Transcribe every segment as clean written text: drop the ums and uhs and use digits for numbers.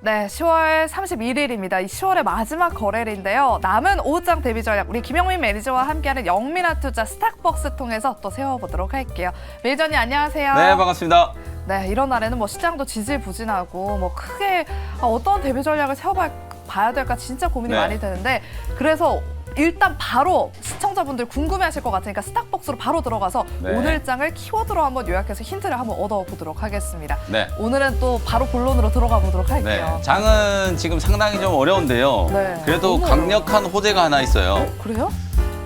네, 10월 31일입니다. 이 10월의 마지막 거래일인데요. 남은 5장 대비 전략 우리 김영민 매니저와 함께하는 영민한 투자 스탁벅스 통해서 또 세워보도록 할게요. 매니저님 안녕하세요. 네, 반갑습니다. 네, 이런 날에는 뭐 시장도 지지부진하고 뭐 크게 어떤 대비 전략을 세워봐야 될까 진짜 고민이 네. 많이 되는데 그래서 일단 바로 시청자분들 궁금해하실 것 같으니까 스탁벅스로 바로 들어가서 네. 오늘 장을 키워드로 한번 요약해서 힌트를 한번 얻어보도록 하겠습니다. 네. 오늘은 또 바로 본론으로 들어가 보도록 네, 할게요. 장은 지금 상당히 좀 어려운데요. 네. 그래도 너무 강력한 호재가 하나 있어요. 그래요?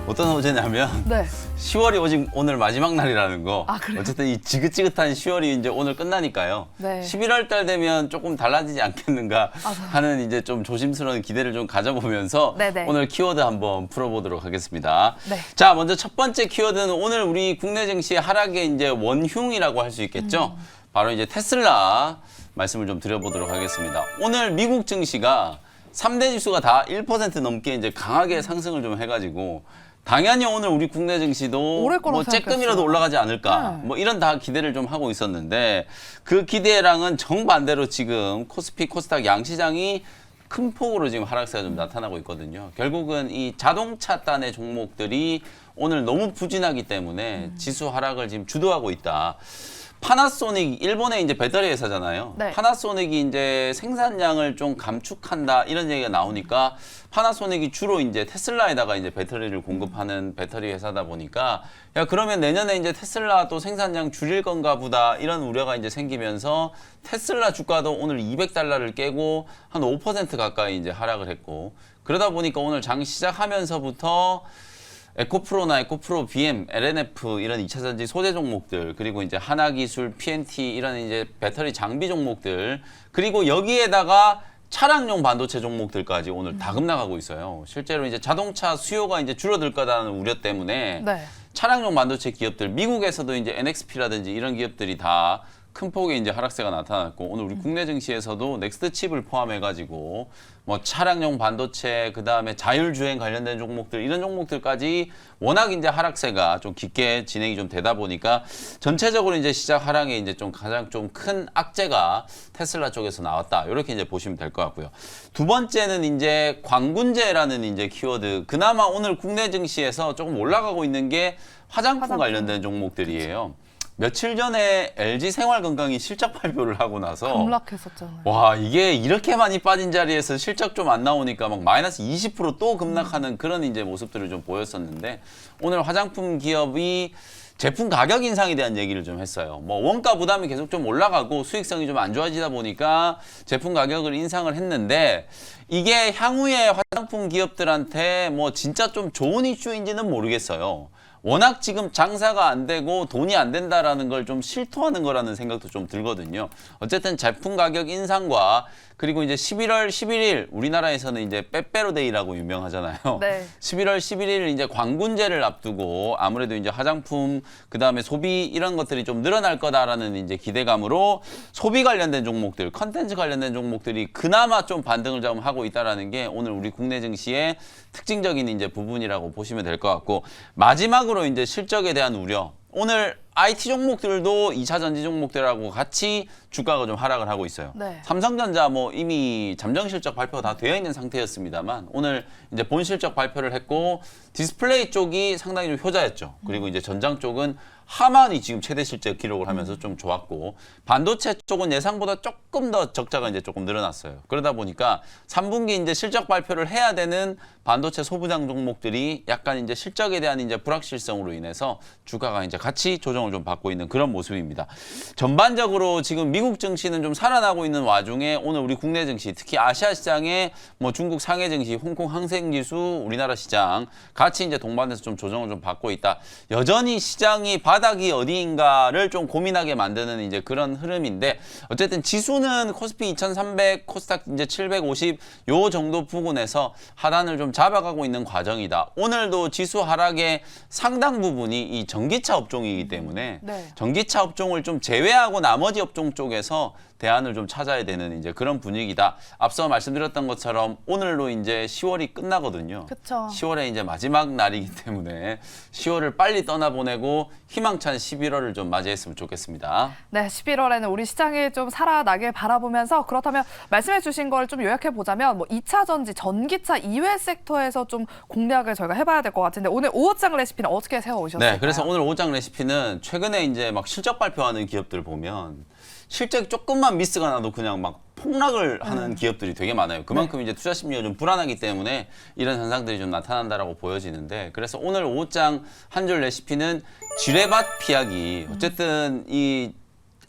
어떤 호재냐면 네. 10월이 오늘 마지막 날이라는 거. 아, 그래요? 어쨌든 이 지긋지긋한 10월이 이제 오늘 끝나니까요. 네. 11월 달 되면 조금 달라지지 않겠는가 하는 이제 좀 조심스러운 기대를 좀 가져보면서 네네. 오늘 키워드 한번 풀어보도록 하겠습니다. 네. 자, 먼저 첫 번째 키워드는 오늘 우리 국내 증시의 하락의 이제 원흉이라고 할 수 있겠죠. 바로 이제 테슬라 말씀을 좀 드려보도록 하겠습니다. 오늘 미국 증시가 3대 지수가 다 1% 넘게 이제 강하게 상승을 좀 해가지고 당연히 오늘 우리 국내 증시도 오를 거라고 뭐 쬐끔이라도 생각했어요. 올라가지 않을까 네. 뭐 이런 다 기대를 좀 하고 있었는데 그 기대랑은 정반대로 지금 코스피 코스닥 양시장이 큰 폭으로 지금 하락세가 좀 나타나고 있거든요. 결국은 이 자동차단의 종목들이 오늘 너무 부진하기 때문에 지수 하락을 지금 주도하고 있다. 파나소닉 일본의 이제 배터리 회사잖아요. 네. 파나소닉이 이제 생산량을 좀 감축한다 이런 얘기가 나오니까 파나소닉이 주로 이제 테슬라에다가 이제 배터리를 공급하는 배터리 회사다 보니까 야 그러면 내년에 이제 테슬라 또 생산량 줄일 건가 보다 이런 우려가 이제 생기면서 테슬라 주가도 오늘 200달러를 깨고 한 5% 가까이 이제 하락을 했고 그러다 보니까 오늘 장 시작하면서부터 에코프로나 에코프로 BM, LNF 이런 2차 전지 소재 종목들 그리고 이제 하나기술, PNT 이런 이제 배터리 장비 종목들 그리고 여기에다가 차량용 반도체 종목들까지 오늘 다 급락하고 있어요. 실제로 이제 자동차 수요가 이제 줄어들 거다는 우려 때문에 네. 차량용 반도체 기업들 미국에서도 이제 NXP라든지 이런 기업들이 다 큰 폭의 이제 하락세가 나타났고 오늘 우리 국내 증시에서도 넥스트 칩을 포함해가지고 뭐 차량용 반도체 그다음에 자율주행 관련된 종목들 이런 종목들까지 워낙 이제 하락세가 좀 깊게 진행이 좀 되다 보니까 전체적으로 이제 시작 하락에 이제 좀 가장 좀 큰 악재가 테슬라 쪽에서 나왔다 이렇게 이제 보시면 될 것 같고요. 두 번째는 이제 광군제라는 이제 키워드 그나마 오늘 국내 증시에서 조금 올라가고 있는 게 화장품 관련된 종목들이에요. 며칠 전에 LG 생활건강이 실적 발표를 하고 나서 급락했었잖아요. 와 이게 이렇게 많이 빠진 자리에서 실적 좀 안 나오니까 막 마이너스 20%또 급락하는 그런 이제 모습들을 좀 보였었는데 오늘 화장품 기업이 제품 가격 인상에 대한 얘기를 좀 했어요. 뭐 원가 부담이 계속 좀 올라가고 수익성이 좀 안 좋아지다 보니까 제품 가격을 인상을 했는데 이게 향후에 화장품 기업들한테 뭐 진짜 좀 좋은 이슈인지는 모르겠어요. 워낙 지금 장사가 안 되고 돈이 안 된다라는 걸 좀 실토하는 거라는 생각도 좀 들거든요. 어쨌든 제품 가격 인상과 그리고 이제 11월 11일 우리나라에서는 이제 빼빼로데이라고 유명하잖아요. 네. 11월 11일 이제 광군제를 앞두고 아무래도 이제 화장품 그다음에 소비 이런 것들이 좀 늘어날 거다라는 이제 기대감으로 소비 관련된 종목들, 컨텐츠 관련된 종목들이 그나마 좀 반등을 좀 하고 있다라는 게 오늘 우리 국내 증시의 특징적인 이제 부분이라고 보시면 될 것 같고 마지막으로 이제 실적에 대한 우려. 오늘 IT 종목들도 2차 전지 종목들하고 같이 주가가 좀 하락을 하고 있어요. 네. 삼성전자 뭐 이미 잠정 실적 발표가 다 되어 있는 상태였습니다만 오늘 이제 본 실적 발표를 했고 디스플레이 쪽이 상당히 좀 효자였죠. 그리고 이제 전장 쪽은 하만이 지금 최대 실적 기록을 하면서 좀 좋았고 반도체 쪽은 예상보다 조금 더 적자가 이제 조금 늘어났어요. 그러다 보니까 3분기 이제 실적 발표를 해야 되는 반도체 소부장 종목들이 약간 이제 실적에 대한 이제 불확실성으로 인해서 주가가 이제 같이 조정을 좀 받고 있는 그런 모습입니다. 전반적으로 지금 미국 증시는 좀 살아나고 있는 와중에 오늘 우리 국내 증시 특히 아시아 시장에 뭐 중국 상해 증시, 홍콩 항생 지수, 우리나라 시장 같이 이제 동반해서 좀 조정을 좀 받고 있다. 여전히 시장이 바닥이 어디인가를 좀 고민하게 만드는 이제 그런 흐름인데 어쨌든 지수는 코스피 2300, 코스닥 이제 750 요 정도 부근에서 하단을 좀 잡아가고 있는 과정이다. 오늘도 지수 하락의 상당 부분이 이 전기차 업종이기 때문에 네. 전기차 업종을 좀 제외하고 나머지 업종 쪽에서 대안을 좀 찾아야 되는 이제 그런 분위기다. 앞서 말씀드렸던 것처럼 오늘로 이제 10월이 끝나거든요. 그쵸. 10월에 이제 마지막 날이기 때문에 10월을 빨리 떠나보내고 희망찬 11월을 좀 맞이했으면 좋겠습니다. 네, 11월에는 우리 시장이 좀 살아나길 바라보면서 그렇다면 말씀해 주신 걸 좀 요약해 보자면 뭐 2차 전지, 전기차 이외 섹터에서 좀 공략을 저희가 해봐야 될 것 같은데 오늘 5호장 레시피는 어떻게 세워오셨을까요? 네, 그래서 오늘 5장 레시피는 최근에 이제 막 실적 발표하는 기업들 보면 실적이 조금만 미스가 나도 그냥 막 폭락을 하는 기업들이 되게 많아요. 그만큼 이제 투자 심리가 좀 불안하기 때문에 이런 현상들이 좀 나타난다라고 보여지는데 그래서 오늘 5장 한 줄 레시피는 지뢰밭 피하기. 어쨌든 이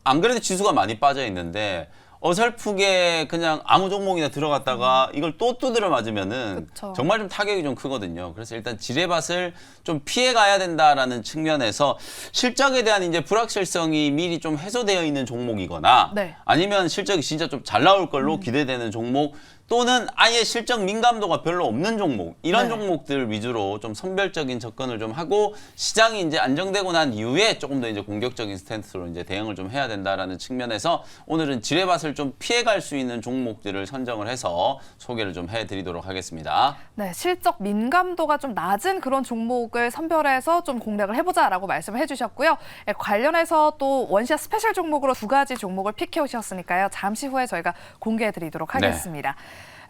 안 그래도 지수가 많이 빠져 있는데 어설프게 그냥 아무 종목이나 들어갔다가 이걸 또 두드려 맞으면은 그쵸. 정말 좀 타격이 좀 크거든요. 그래서 일단 지뢰밭을 좀 피해 가야 된다라는 측면에서 실적에 대한 이제 불확실성이 미리 좀 해소되어 있는 종목이거나 네. 아니면 실적이 진짜 좀 잘 나올 걸로 기대되는 종목 또는 아예 실적 민감도가 별로 없는 종목 이런 네. 종목들 위주로 좀 선별적인 접근을 좀 하고 시장이 이제 안정되고 난 이후에 조금 더 이제 공격적인 스탠스로 이제 대응을 좀 해야 된다라는 측면에서 오늘은 지뢰밭을 좀 피해갈 수 있는 종목들을 선정을 해서 소개를 좀 해드리도록 하겠습니다. 네, 실적 민감도가 좀 낮은 그런 종목을 선별해서 좀 공략을 해보자라고 말씀을 해주셨고요. 예, 관련해서 또 원시아 스페셜 종목으로 2가지 종목을 픽해 오셨으니까요. 잠시 후에 저희가 공개해드리도록 하겠습니다.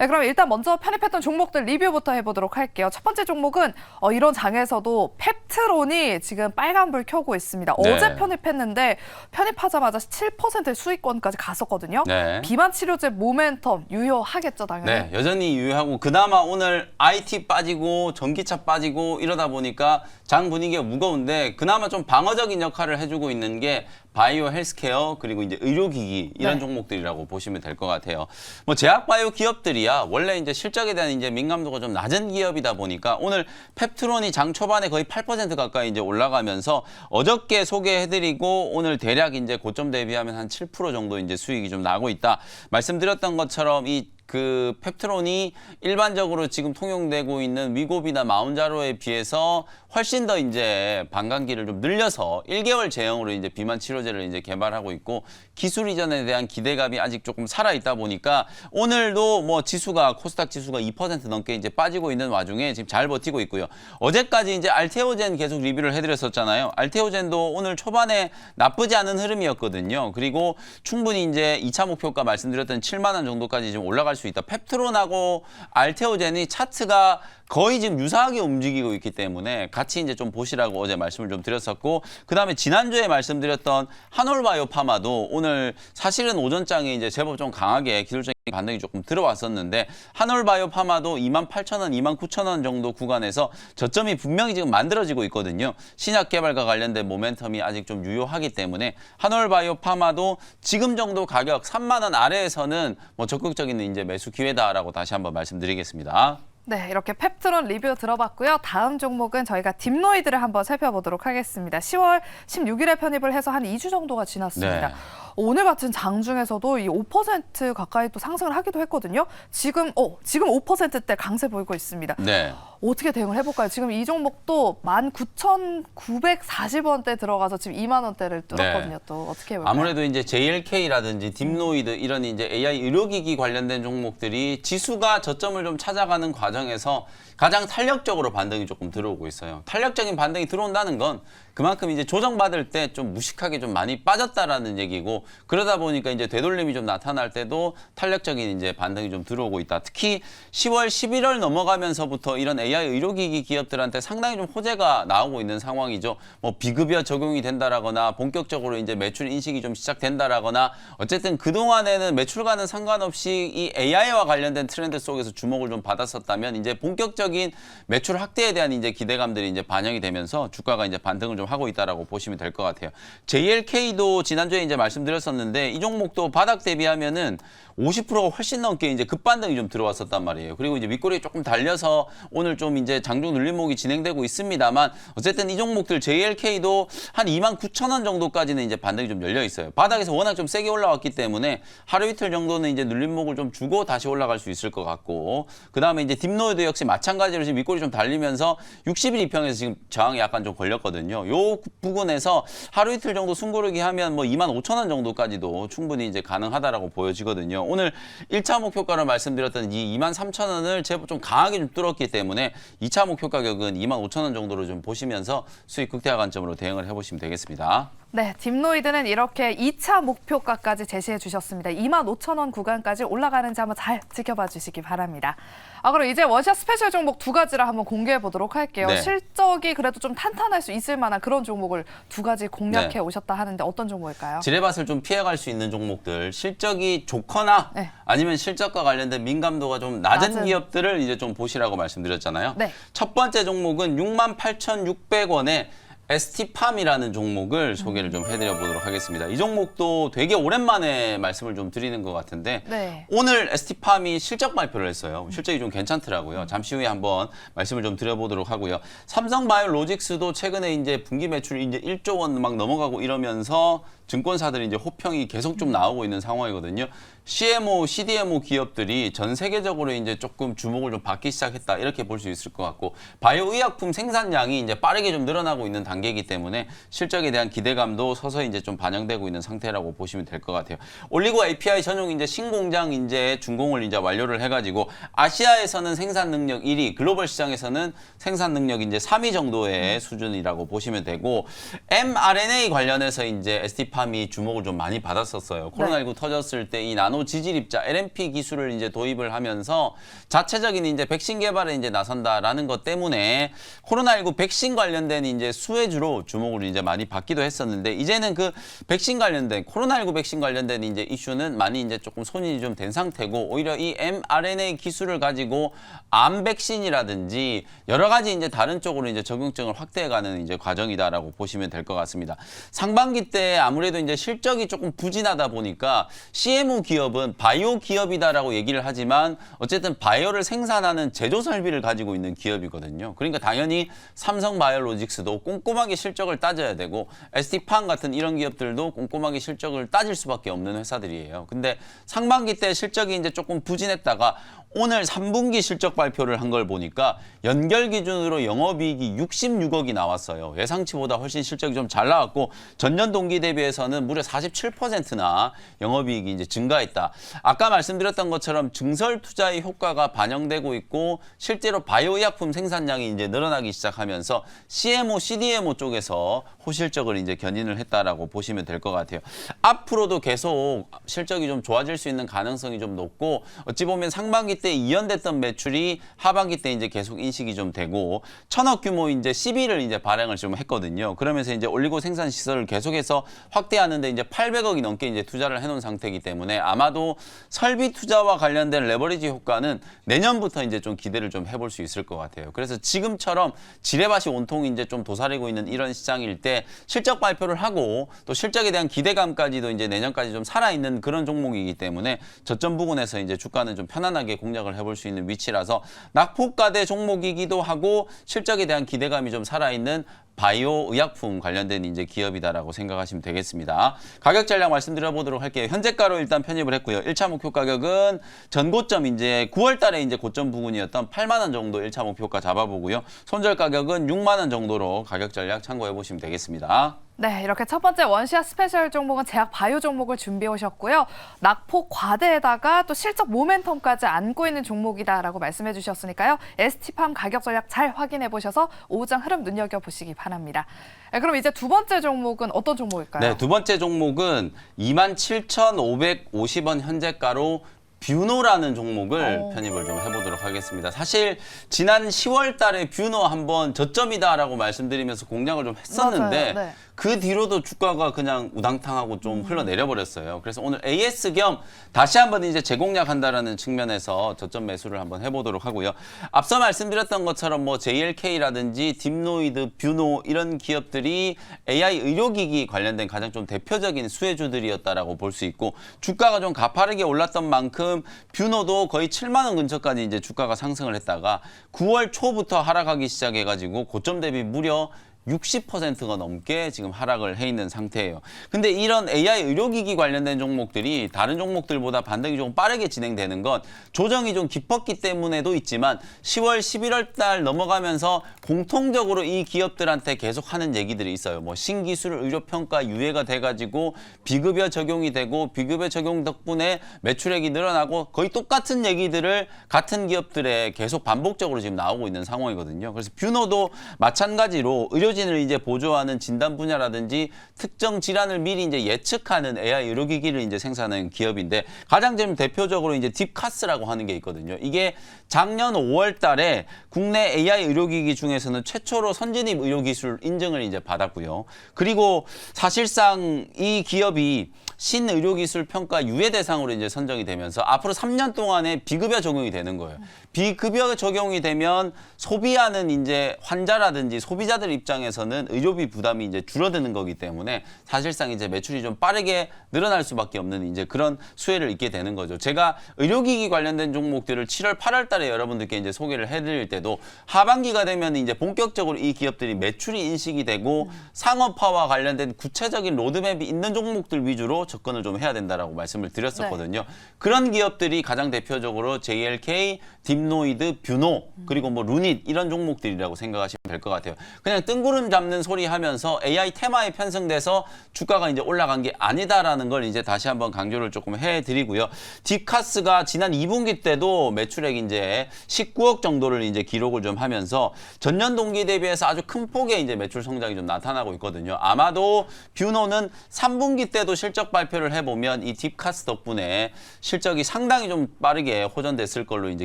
네, 그럼 일단 먼저 편입했던 종목들 리뷰부터 해보도록 할게요. 첫 번째 종목은 이런 장에서도 펩트론이 지금 빨간불 켜고 있습니다. 네. 어제 편입했는데 편입하자마자 7% 수익권까지 갔었거든요. 네. 비만 치료제 모멘텀 유효하겠죠, 당연히. 네, 여전히 유효하고 그나마 오늘 IT 빠지고 전기차 빠지고 이러다 보니까 장 분위기가 무거운데 그나마 좀 방어적인 역할을 해주고 있는 게 바이오 헬스케어 그리고 이제 의료기기 이런 네. 종목들이라고 보시면 될 것 같아요. 뭐 제약 바이오 기업들이야 원래 이제 실적에 대한 이제 민감도가 좀 낮은 기업이다 보니까 오늘 펩트론이 장 초반에 거의 8% 가까이 이제 올라가면서 어저께 소개해드리고 오늘 대략 이제 고점 대비하면 한 7% 정도 이제 수익이 좀 나고 있다. 말씀드렸던 것처럼 그 펩트론이 일반적으로 지금 통용되고 있는 위고비나 마운자로에 비해서 훨씬 더 이제 반감기를 좀 늘려서 1개월 제형으로 이제 비만 치료제를 이제 개발하고 있고 기술 이전에 대한 기대감이 아직 조금 살아 있다 보니까 오늘도 뭐 지수가 코스닥 지수가 2% 넘게 이제 빠지고 있는 와중에 지금 잘 버티고 있고요. 어제까지 이제 알테오젠 계속 리뷰를 해드렸었잖아요. 알테오젠도 오늘 초반에 나쁘지 않은 흐름이었거든요. 그리고 충분히 이제 2차 목표가 말씀드렸던 7만 원 정도까지 지금 올라갈 수 있다. 펩트론하고 알테오젠이 차트가 거의 지금 유사하게 움직이고 있기 때문에 같이 이제 좀 보시라고 어제 말씀을 좀 드렸었고 그다음에 지난주에 말씀드렸던 한올바이오 파마도 오늘 사실은 오전장에 이제 제법 좀 강하게 기술적인 반등이 조금 들어왔었는데 한올바이오 파마도 28,000원, 29,000원 정도 구간에서 저점이 분명히 지금 만들어지고 있거든요. 신약 개발과 관련된 모멘텀이 아직 좀 유효하기 때문에 한올바이오 파마도 지금 정도 가격 3만 원 아래에서는 뭐 적극적인 이제 매수 기회다라고 다시 한번 말씀드리겠습니다. 네, 이렇게 펩트론 리뷰 들어봤고요. 다음 종목은 저희가 딥노이드를 한번 살펴보도록 하겠습니다. 10월 16일에 편입을 해서 한 2주 정도가 지났습니다. 네. 오늘 같은 장 중에서도 이 5% 가까이 또 상승을 하기도 했거든요. 지금 5%대 강세 보이고 있습니다. 네. 어떻게 대응을 해볼까요? 지금 이 종목도 19,940원대 들어가서 지금 2만 원대를 뚫었거든요. 네. 또 어떻게 해볼까요? 아무래도 이제 JLK라든지 딥노이드 이런 이제 AI 의료기기 관련된 종목들이 지수가 저점을 좀 찾아가는 과정에서 가장 탄력적으로 반등이 조금 들어오고 있어요. 탄력적인 반등이 들어온다는 건 그만큼 이제 조정받을 때 좀 무식하게 좀 많이 빠졌다라는 얘기고 그러다 보니까 이제 되돌림이 좀 나타날 때도 탄력적인 이제 반등이 좀 들어오고 있다. 특히 10월, 11월 넘어가면서부터 이런 AI 의료기기 기업들한테 상당히 좀 호재가 나오고 있는 상황이죠. 뭐 비급여 적용이 된다라거나 본격적으로 이제 매출 인식이 좀 시작된다라거나 어쨌든 그동안에는 매출과는 상관없이 이 AI와 관련된 트렌드 속에서 주목을 좀 받았었다면 이제 본격적인 매출 확대에 대한 이제 기대감들이 이제 반영이 되면서 주가가 이제 반등을 좀 하고 있다라고 보시면 될 것 같아요. JLK도 지난주에 이제 말씀드렸었는데 이 종목도 바닥 대비하면은 50%가 훨씬 넘게 이제 급반등이 좀 들어왔었단 말이에요. 그리고 이제 윗꼬리 조금 달려서 오늘 좀 이제 장중 눌림목이 진행되고 있습니다만 어쨌든 이 종목들 JLK도 한 29,000원 정도까지는 이제 반등이 좀 열려 있어요. 바닥에서 워낙 좀 세게 올라왔기 때문에 하루 이틀 정도는 이제 눌림목을 좀 주고 다시 올라갈 수 있을 것 같고 그다음에 이제 딥노이드 역시 마찬가지로 지금 윗꼬리 좀 달리면서 60일 이평에서 지금 저항이 약간 좀 걸렸거든요. 요 요 부근에서 하루 이틀 정도 숨고르기 하면 뭐 25,000원 정도까지도 충분히 이제 가능하다라고 보여지거든요. 오늘 1차 목표가로 말씀드렸던 이 23,000원을 제법 좀 강하게 좀 뚫었기 때문에 2차 목표 가격은 25,000원 정도로 좀 보시면서 수익 극대화 관점으로 대응을 해보시면 되겠습니다. 네, 딥노이드는 이렇게 2차 목표가까지 제시해 주셨습니다. 25,000원 구간까지 올라가는지 한번 잘 지켜봐 주시기 바랍니다. 그럼 이제 원샷 스페셜 종목 두 가지를 한번 공개해 보도록 할게요. 네. 실적이 그래도 좀 탄탄할 수 있을 만한 그런 종목을 두 가지 공략해 네. 오셨다 하는데 어떤 종목일까요? 지뢰밭을 좀 피해갈 수 있는 종목들, 실적이 좋거나 네. 아니면 실적과 관련된 민감도가 좀 낮은 낮은. 기업들을 이제 좀 보시라고 말씀드렸잖아요. 네. 첫 번째 종목은 68,600원에 ST팜이라는 종목을 소개를 좀 해드려 보도록 하겠습니다. 이 종목도 되게 오랜만에 말씀을 좀 드리는 것 같은데 네. 오늘 ST팜이 실적 발표를 했어요. 실적이 좀 괜찮더라고요. 잠시 후에 한번 말씀을 좀 드려보도록 하고요. 삼성바이오로직스도 최근에 이제 분기 매출이 이제 1조 원 막 넘어가고 이러면서 증권사들이 이제 호평이 계속 좀 나오고 있는 상황이거든요. CMO, CDMO 기업들이 전 세계적으로 이제 조금 주목을 좀 받기 시작했다 이렇게 볼 수 있을 것 같고 바이오 의약품 생산량이 이제 빠르게 좀 늘어나고 있는 단계이기 때문에 실적에 대한 기대감도 서서히 이제 좀 반영되고 있는 상태라고 보시면 될 것 같아요. 올리고 API 전용 이제 신공장 이제 준공을 이제 완료를 해가지고 아시아에서는 생산 능력 1위, 글로벌 시장에서는 생산 능력 이제 3위 정도의 수준이라고 보시면 되고 mRNA 관련해서 이제 ST팜이 주목을 좀 많이 받았었어요. 코로나19 터졌을 때 이 나노 지질 입자 LNP 기술을 이제 도입을 하면서 자체적인 이제 백신 개발에 이제 나선다라는 것 때문에 코로나19 백신 관련된 이제 수혜주로 주목을 이제 많이 받기도 했었는데 이제는 그 백신 관련된 코로나19 백신 관련된 이제 이슈는 많이 이제 조금 손이 좀 된 상태고 오히려 이 mRNA 기술을 가지고 암 백신이라든지 여러 가지 이제 다른 쪽으로 이제 적용증을 확대해가는 이제 과정이다라고 보시면 될 것 같습니다. 상반기 때 아무래도 이제 실적이 조금 부진하다 보니까 CMO 기업은 바이오 기업이다라고 얘기를 하지만 어쨌든 바이오를 생산하는 제조 설비를 가지고 있는 기업이거든요. 그러니까 당연히 삼성바이오로직스도 꼼꼼하게 실적을 따져야 되고 ST팜 같은 이런 기업들도 꼼꼼하게 실적을 따질 수밖에 없는 회사들이에요. 근데 상반기 때 실적이 이제 조금 부진했다가 오늘 3분기 실적 발표를 한 걸 보니까 연결 기준으로 영업이익이 66억이 나왔어요. 예상치보다 훨씬 실적이 좀 잘 나왔고 전년 동기 대비해서는 무려 47%나 영업이익이 이제 증가했다. 아까 말씀드렸던 것처럼 증설 투자의 효과가 반영되고 있고 실제로 바이오 의약품 생산량이 이제 늘어나기 시작하면서 CMO, CDMO 쪽에서 호실적을 이제 견인을 했다라고 보시면 될 것 같아요. 앞으로도 계속 실적이 좀 좋아질 수 있는 가능성이 좀 높고 어찌 보면 상반기 때 이연됐던 매출이 하반기 때 이제 계속 인식이 좀 되고 1,000억 규모 이제 CB를 이제 발행을 좀 했거든요. 그러면서 이제 올리고 생산 시설을 계속해서 확대하는데 이제 800억이 넘게 이제 투자를 해놓은 상태이기 때문에 아마도 설비 투자와 관련된 레버리지 효과는 내년부터 이제 좀 기대를 좀 해볼 수 있을 것 같아요. 그래서 지금처럼 지뢰밭이 온통 이제 좀 도사리고 있는 이런 시장일 때 실적 발표를 하고 또 실적에 대한 기대감까지도 이제 내년까지 좀 살아있는 그런 종목이기 때문에 저점 부근에서 이제 주가는 좀 편안하게 공략을 해볼 수 있는 위치라서 낙폭과대 종목이기도 하고 실적에 대한 기대감이 좀 살아있는 바이오 의약품 관련된 이제 기업이다라고 생각하시면 되겠습니다. 가격 전략 말씀드려보도록 할게요. 현재가로 일단 편입을 했고요. 1차 목표 가격은 전고점 이제 9월 달에 이제 고점 부근이었던 8만 원 정도 1차 목표가 잡아보고요. 손절 가격은 6만 원 정도로 가격 전략 참고해 보시면 되겠습니다. 네, 이렇게 첫 번째 원시아 스페셜 종목은 제약 바이오 종목을 준비해 오셨고요. 낙폭 과대에다가 또 실적 모멘텀까지 안고 있는 종목이다라고 말씀해 주셨으니까요. ST팜 가격 전략 잘 확인해 보셔서 오후장 흐름 눈여겨보시기 바랍니다. 네, 그럼 이제 두 번째 종목은 어떤 종목일까요? 네, 두 번째 종목은 27,550원 현재가로 뷰노라는 종목을 편입을 좀 해보도록 하겠습니다. 사실 지난 10월 달에 뷰노 한번 저점이다라고 말씀드리면서 공략을 좀 했었는데 맞아요. 네. 그 뒤로도 주가가 그냥 우당탕하고 좀 흘러내려 버렸어요. 그래서 오늘 AS 겸 다시 한번 이제 재공략한다라는 측면에서 저점 매수를 한번 해보도록 하고요. 앞서 말씀드렸던 것처럼 뭐 JLK라든지 딥노이드, 뷰노 이런 기업들이 AI 의료기기 관련된 가장 좀 대표적인 수혜주들이었다라고 볼 수 있고 주가가 좀 가파르게 올랐던 만큼 뷰노도 거의 7만 원 근처까지 이제 주가가 상승을 했다가 9월 초부터 하락하기 시작해가지고 고점 대비 무려 60%가 넘게 지금 하락을 해 있는 상태예요. 근데 이런 AI 의료기기 관련된 종목들이 다른 종목들보다 반등이 조금 빠르게 진행되는 건 조정이 좀 깊었기 때문에도 있지만 10월, 11월 달 넘어가면서 공통적으로 이 기업들한테 계속 하는 얘기들이 있어요. 뭐 신기술 의료평가 유예가 돼가지고 비급여 적용이 되고 비급여 적용 덕분에 매출액이 늘어나고 거의 똑같은 얘기들을 같은 기업들에 계속 반복적으로 지금 나오고 있는 상황이거든요. 그래서 뷰노도 마찬가지로 의료진을 이제 보조하는 진단 분야라든지 특정 질환을 미리 이제 예측하는 AI 의료기기를 이제 생산하는 기업인데 가장 좀 대표적으로 이제 딥카스라고 하는 게 있거든요. 이게 작년 5월 달에 국내 AI 의료기기 중에서는 최초로 선진입 의료기술 인증을 이제 받았고요. 그리고 사실상 이 기업이 신의료기술 평가 유예 대상으로 이제 선정이 되면서 앞으로 3년 동안에 비급여 적용이 되는 거예요. 비급여 적용이 되면 소비하는 이제 환자라든지 소비자들 입장에서는 의료비 부담이 이제 줄어드는 거기 때문에 사실상 이제 매출이 좀 빠르게 늘어날 수밖에 없는 이제 그런 수혜를 입게 되는 거죠. 제가 의료기기 관련된 종목들을 7월, 8월 달에 여러분들께 이제 소개를 해드릴 때도 하반기가 되면 이제 본격적으로 이 기업들이 매출이 인식이 되고 상업화와 관련된 구체적인 로드맵이 있는 종목들 위주로 접근을 좀 해야 된다라고 말씀을 드렸었거든요. 그런 기업들이 가장 대표적으로 JLK, 딥노이드, 뷰노, 그리고 뭐 루닛 이런 종목들이라고 생각하시면 될 것 같아요. 그냥 뜬구름 잡는 소리 하면서 AI 테마에 편성돼서 주가가 이제 올라간 게 아니다라는 걸 이제 다시 한번 강조를 조금 해드리고요. 딥카스가 지난 2분기 때도 매출액 이제 19억 정도를 이제 기록을 좀 하면서 전년 동기 대비해서 아주 큰 폭의 이제 매출 성장이 좀 나타나고 있거든요. 아마도 뷰노는 3분기 때도 실적 발표를 해보면 이 딥카스 덕분에 실적이 상당히 좀 빠르게 호전됐을 걸로 이제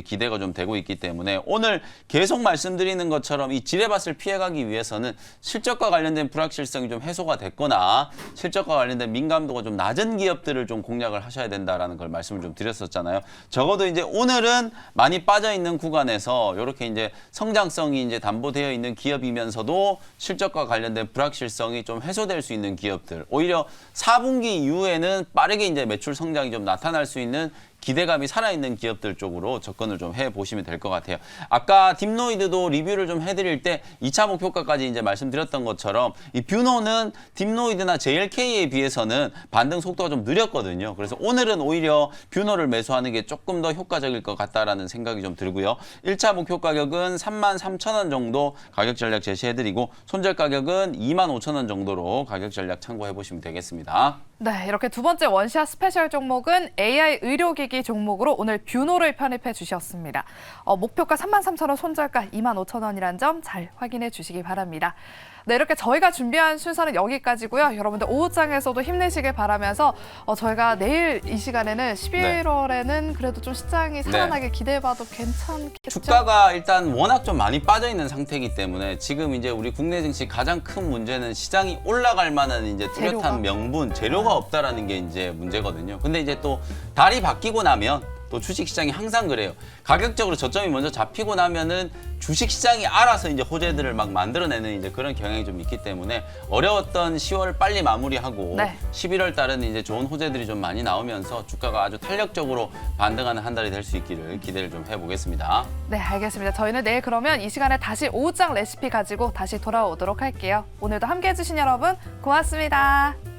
기대가 좀 되고 있기 때문에 오늘 계속 말씀드리는 것처럼 이 지뢰밭을 피해가기 위해서는 실적과 관련된 불확실성이 좀 해소가 됐거나 실적과 관련된 민감도가 좀 낮은 기업들을 좀 공략을 하셔야 된다라는 걸 말씀을 좀 드렸었잖아요. 적어도 이제 오늘은 많이 빠져 있는 구간에서 이렇게 이제 성장성이 이제 담보되어 있는 기업이면서도 실적과 관련된 불확실성이 좀 해소될 수 있는 기업들, 오히려 4분기 이후에는 빠르게 이제 매출 성장이 좀 나타날 수 있는 기대감이 살아있는 기업들 쪽으로 접근을 좀 해보시면 될 것 같아요. 아까 딥노이드도 리뷰를 좀 해드릴 때 2차 목표가까지 이제 말씀드렸던 것처럼 이 뷰노는 딥노이드나 JLK에 비해서는 반등 속도가 좀 느렸거든요. 그래서 오늘은 오히려 뷰노를 매수하는 게 조금 더 효과적일 것 같다라는 생각이 좀 들고요. 1차 목표 가격은 33,000원 정도 가격 전략 제시해드리고 손절 가격은 25,000원 정도로 가격 전략 참고해보시면 되겠습니다. 네, 이렇게 두 번째 원시아 스페셜 종목은 AI 의료기기 종목으로 오늘 뷰노를 편입해 주셨습니다. 목표가 33,000원, 손절가 25,000원이란 점 잘 확인해 주시기 바랍니다. 네, 이렇게 저희가 준비한 순서는 여기까지고요. 여러분들 오후장에서도 힘내시길 바라면서 저희가 내일 이 시간에는 11월에는 그래도 좀 시장이 살아나길 기대해봐도 괜찮겠죠? 주가가 일단 워낙 좀 많이 빠져 있는 상태이기 때문에 지금 이제 우리 국내 증시 가장 큰 문제는 시장이 올라갈 만한 이제 뚜렷한 명분, 재료가 없다라는 게 이제 문제거든요. 근데 이제 또 달이 바뀌고 나면 또 주식시장이 항상 그래요. 가격적으로 저점이 먼저 잡히고 나면은 주식시장이 알아서 이제 호재들을 막 만들어내는 이제 그런 경향이 좀 있기 때문에 어려웠던 10월 빨리 마무리하고 11월 달은 이제 좋은 호재들이 좀 많이 나오면서 주가가 아주 탄력적으로 반등하는 한 달이 될 수 있기를 기대를 좀 해보겠습니다. 네, 알겠습니다. 저희는 내일 그러면 이 시간에 다시 오후장 레시피 가지고 다시 돌아오도록 할게요. 오늘도 함께해 주신 여러분 고맙습니다.